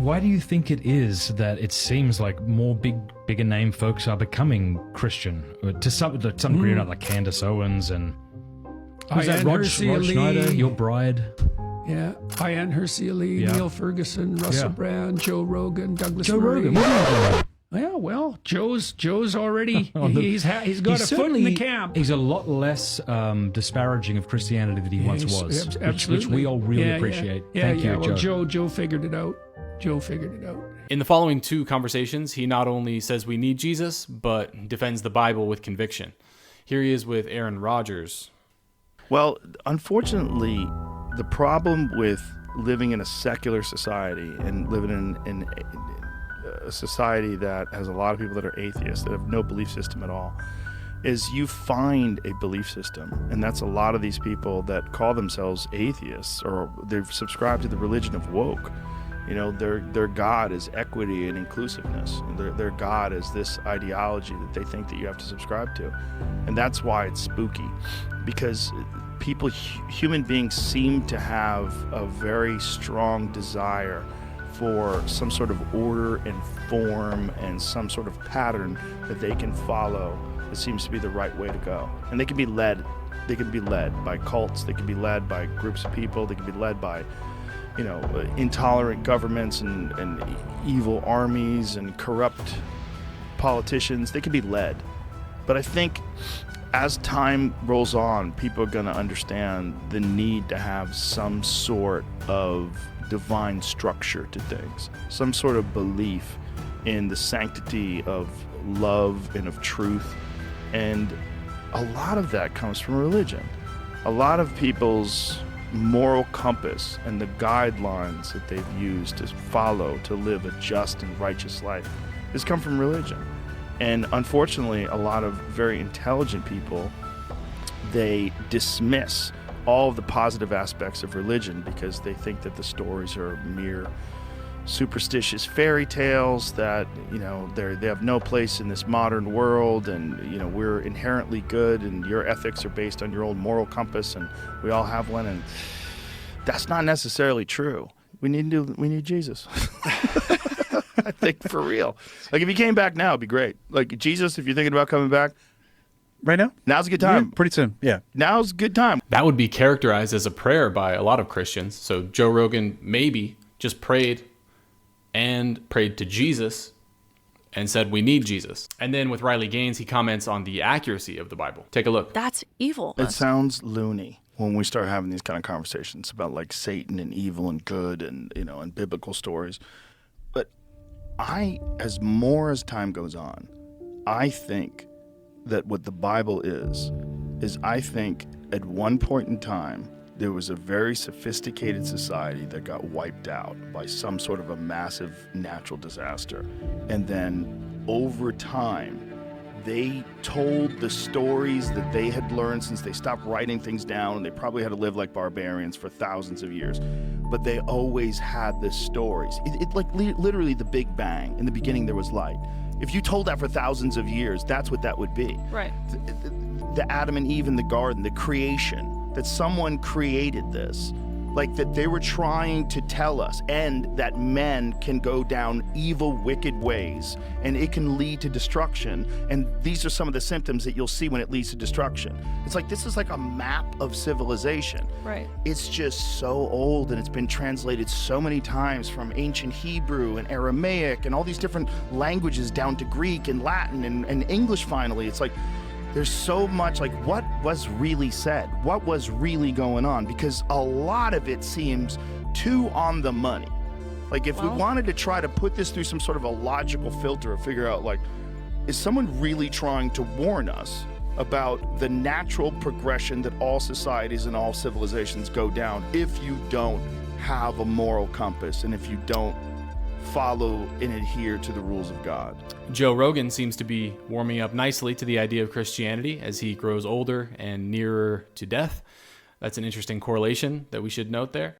Why do you think it is that it seems like more bigger name folks are becoming Christian to some degree or not, like Candace Owens and who's that? Rod Schneider, Your Bride. Yeah, Diane Hersey Lee, Neil Ferguson, Russell Brand, Joe Rogan, Douglas Joe Murray. Rogan. What are you doing? Yeah, well, Joe's already he's got a foot in the camp. He's a lot less disparaging of Christianity than he once was, which we all really appreciate. Thank you, well, Joe. Joe figured it out. In the following two conversations, he not only says we need Jesus, but defends the Bible with conviction. Here he is with Aaron Rodgers. Well, unfortunately, the problem with living in a secular society and living in a society that has a lot of people that are atheists, that have no belief system at all, is you find a belief system. And that's a lot of these people that call themselves atheists, or they've subscribed to the religion of woke. You know, their God is equity and inclusiveness. Their God is this ideology that they think that you have to subscribe to. And that's why it's spooky, because human beings seem to have a very strong desire for some sort of order and form and some sort of pattern that they can follow. It seems to be the right way to go. And they can be led by cults, they can be led by groups of people, they can be led by intolerant governments and evil armies and corrupt politicians. They can be led. But I think as time rolls on, people are going to understand the need to have some sort of divine structure to things, some sort of belief in the sanctity of love and of truth. And a lot of that comes from religion. A lot of people's moral compass and the guidelines that they've used to follow to live a just and righteous life has come from religion. And unfortunately, a lot of very intelligent people, they dismiss all of the positive aspects of religion because they think that the stories are mere superstitious fairy tales, that they have no place in this modern world, and we're inherently good and your ethics are based on your own moral compass and we all have one. And that's not necessarily true. We need Jesus. I think, for real. Like, if he came back now, it'd be great. Like, Jesus, if you're thinking about coming back right now, now's a good time. Yeah, pretty soon. Yeah, now's a good time. That would be characterized as a prayer by a lot of Christians. So Joe Rogan maybe just prayed to Jesus and said, we need Jesus. And then with Riley Gaines, he comments on the accuracy of the Bible. Take a look. That's evil. It sounds loony when we start having these kind of conversations about like Satan and evil and good and, and biblical stories. But as time goes on, I think that what the Bible is I think at one point in time, there was a very sophisticated society that got wiped out by some sort of a massive natural disaster. And then over time, they told the stories that they had learned since they stopped writing things down, and they probably had to live like barbarians for thousands of years. But they always had the stories. Literally the Big Bang. In the beginning, there was light. If you told that for thousands of years, that's what that would be. Right. The Adam and Eve in the garden, the creation, that someone created this, like that they were trying to tell us, and that men can go down evil, wicked ways, and it can lead to destruction. And these are some of the symptoms that you'll see when it leads to destruction. It's like, this is like a map of civilization. Right. It's just so old, and it's been translated so many times from ancient Hebrew and Aramaic and all these different languages down to Greek and Latin and English finally. It's like, there's so much, like, what was really said? What was really going on? Because a lot of it seems too on the money. Like, if we wanted to try to put this through some sort of a logical filter or figure out, like, is someone really trying to warn us about the natural progression that all societies and all civilizations go down if you don't have a moral compass and if you don't follow and adhere to the rules of God? Joe Rogan seems to be warming up nicely to the idea of Christianity as he grows older and nearer to death. That's an interesting correlation that we should note there.